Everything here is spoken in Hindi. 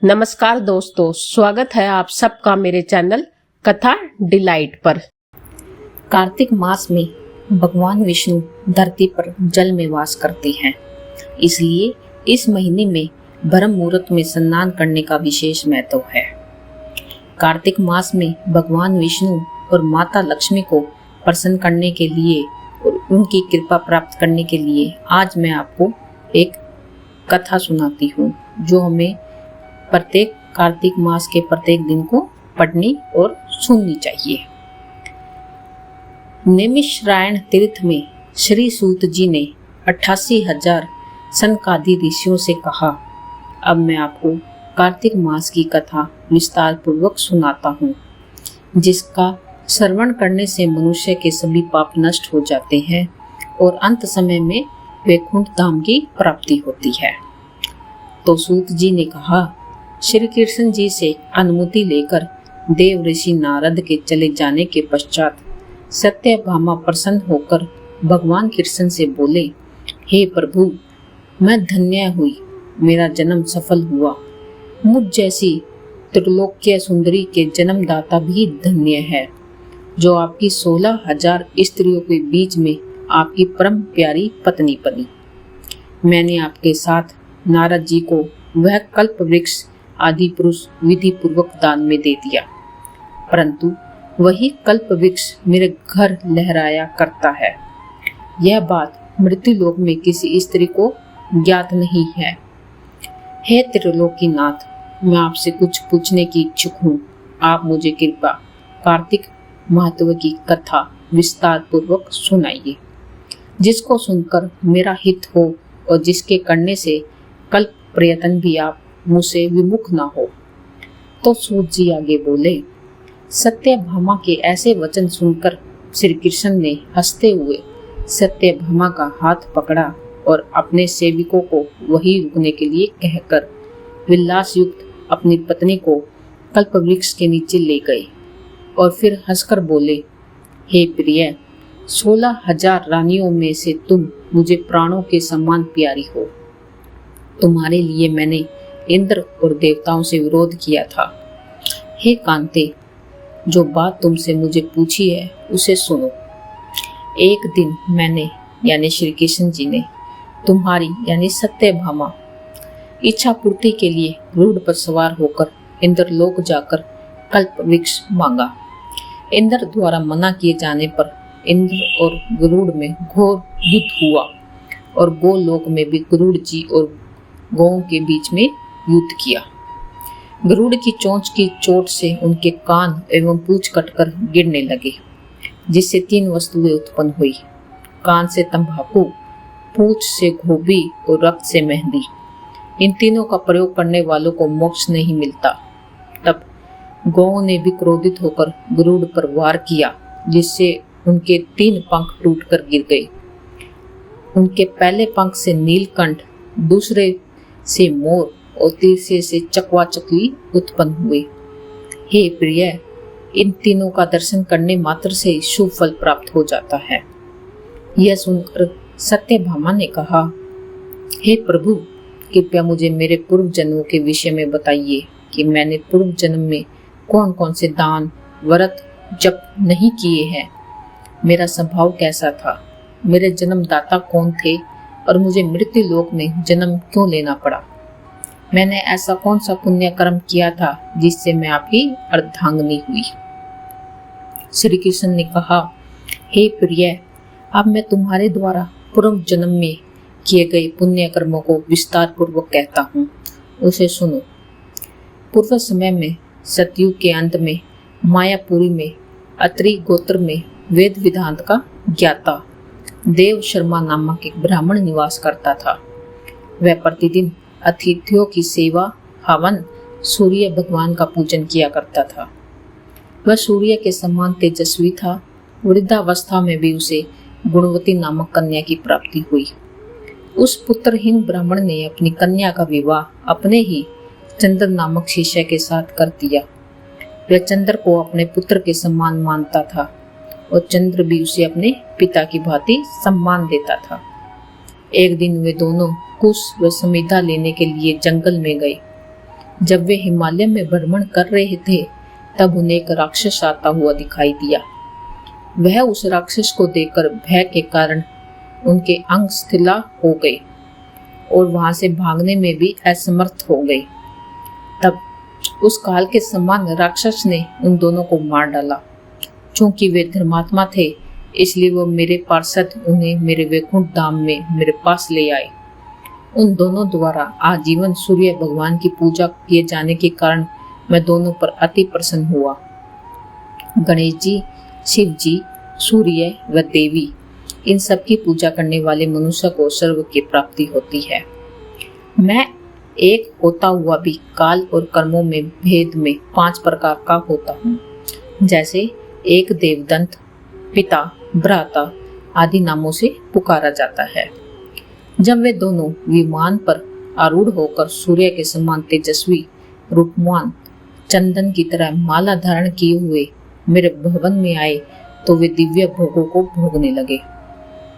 नमस्कार दोस्तों, स्वागत है आप सबका मेरे चैनल कथा डिलाइट पर। कार्तिक मास में भगवान विष्णु धरती पर जल में वास करते हैं, इसलिए इस महीने में ब्रह्म मुहूर्त में स्नान करने का विशेष महत्व है। कार्तिक मास में भगवान विष्णु और माता लक्ष्मी को प्रसन्न करने के लिए और उनकी कृपा प्राप्त करने के लिए आज मैं आपको एक कथा सुनाती हूँ, जो हमें प्रत्येक कार्तिक मास के प्रत्येक दिन को पढ़नी और सुननी चाहिए। नैमिषारण्य तीर्थ में श्री सूत जी ने 88,000 सनकादि ऋषियों से कहा, अब मैं आपको कार्तिक मास की कथा विस्तार पूर्वक सुनाता हूँ, जिसका श्रवण करने से मनुष्य के सभी पाप नष्ट हो जाते हैं और अंत समय में वैकुंठ धाम की प्राप्ति होती है। तो सूत जी ने कहा, श्री कृष्ण जी से अनुमति लेकर देव ऋषि नारद के चले जाने के पश्चात सत्यभामा प्रसन्न होकर भगवान कृष्ण से बोले, हे प्रभु, मैं धन्य हुई, मेरा जन्म सफल हुआ। मुझ जैसी त्रिलोक्य सुंदरी के जन्मदाता भी धन्य है, जो आपकी 16,000 स्त्रियों के बीच में आपकी परम प्यारी पत्नी बनी। मैंने आपके साथ नारद जी को वह कल्प वृक्ष आदि पुरुष विधि पूर्वक दान में दे दिया, परंतु वही कल्प वृक्ष मेरे घर लहराया करता है। यह बात मृत्यु लोक में किसी स्त्री को ज्ञात नहीं है। हे त्रिलोकीनाथ, मैं आपसे कुछ पूछने की इच्छुक हूँ। आप मुझे कृपा कार्तिक महत्व की कथा विस्तार पूर्वक सुनाइए, जिसको सुनकर मेरा हित हो और जिसके करने से कल्प प्रयत्न भी आप मुझसे विमुख न हो। तो सूत जी आगे बोले, सत्यभामा के ऐसे वचन सुनकर श्री कृष्ण ने हंसते हुए सत्यभामा का हाथ पकड़ा और अपने सेवकों को वही रुकने के लिए कहकर विलास युक्त अपनी पत्नी को कल्प वृक्ष के नीचे ले गए और फिर हंसकर बोले, हे प्रिय, 16,000 रानियों में से तुम मुझे प्राणों के समान प्यारी हो। तुम्हारे लिए मैंने इंद्र और देवताओं से विरोध किया था। हे कांते, जो बात तुमसे मुझे पूछी है उसे सुनो। एक दिन मैंने यानी श्री कृष्ण जी ने तुम्हारी यानी सत्यभामा इच्छा पूर्ति के लिए गरुड़ पर सवार होकर इंद्रलोक जाकर कल्प वृक्ष मांगा। इंद्र द्वारा मना किए जाने पर इंद्र और गरुड़ में घोर युद्ध हुआ और गोलोक में भी गरुड़ जी और गौओं के बीच में युद्ध किया। गरुड़ की चोंच की चोट से उनके कान एवं पूंछ कटकर गिरने लगे, जिससे 3 वस्तुएं उत्पन्न हुई। कान से तंबाकू, पूंछ से गोभी और रक्त से मेहंदी। इन तीनों का प्रयोग करने वालों को मोक्ष नहीं मिलता। तब गौओं ने भी क्रोधित होकर गरुड़ पर वार किया, जिससे उनके 3 पंख टूटकर गिर गए। उनके पहले पंख से नीलकंठ, दूसरे से मोर और तीसरे से चकवा चकली उत्पन्न हुए। हे प्रिय, इन तीनों का दर्शन करने मात्र से शुभ फल प्राप्त हो जाता है। यह सुनकर सत्यभामा ने कहा, हे प्रभु, कृपया मुझे मेरे पूर्व जन्मों के विषय में बताइए कि मैंने पूर्व जन्म में कौन कौन से दान, व्रत, जप नहीं किए हैं। मेरा स्वभाव कैसा था, मेरे जन्मदाता कौन थे और मुझे मृत्यु लोक में जन्म क्यों लेना पड़ा। मैंने ऐसा कौन सा पुण्य कर्म किया था जिससे मैं आपकी अर्धांगिनी हुई। श्री कृष्ण ने कहा, हे प्रिय, अब मैं तुम्हारे द्वारा पूर्व जन्म में किए गए पुण्य कर्मों को विस्तार पूर्वक कहता हूँ, उसे सुनो। पूर्व समय में सतयुग के अंत में मायापुरी में अत्रि गोत्र में वेद विधांत का ज्ञाता देव शर्मा नामक एक ब्राह्मण निवास करता था। वह प्रतिदिन अतिथियों की सेवा, हवन, सूर्य भगवान का पूजन किया करता था। वह सूर्य के समान तेजस्वी था। वृद्धावस्था में भी उसे गुणवती नामक कन्या की प्राप्ति हुई। उस पुत्रहीन ब्राह्मण ने अपनी कन्या का विवाह अपने ही चंद्र नामक शिष्य के साथ कर दिया। वह चंद्र को अपने पुत्र के समान मानता था और चंद्र भी उसे अपने पिता की भांति सम्मान देता था। एक दिन वे दोनों कुश व समिधा लेने के लिए जंगल में गए। जब वे हिमालय में भ्रमण कर रहे थे तब उन्हें एक राक्षस आता हुआ दिखाई दिया। वह उस राक्षस को देखकर भय के कारण उनके अंग शिथिल हो गए और वहां से भागने में भी असमर्थ हो गए। तब उस काल के समान राक्षस ने उन दोनों को मार डाला। चूंकि वे धर्मात्मा थे इसलिए वो मेरे पार्षद उन्हें मेरे वैकुंठ धाम में मेरे पास ले आए। उन दोनों द्वारा आजीवन सूर्य भगवान की पूजा किए जाने के कारण मैं दोनों पर अति प्रसन्न हुआ। गणेश जी, शिव जी, सूर्य व देवी, इन सब की पूजा करने वाले मनुष्य को सर्व की प्राप्ति होती है। मैं एक होता हुआ भी काल और कर्मों में भेद में 5 प्रकार का होता हूँ। जैसे एक देवदंत, पिता, भ्राता आदि नामों से पुकारा जाता है। जब वे दोनों विमान पर आरूढ़ होकर सूर्य के समान तेजस्वी, रूपवान, चंदन की तरह माला धारण किए हुए मेरे भवन में आए तो वे दिव्य भोगों को भोगने लगे।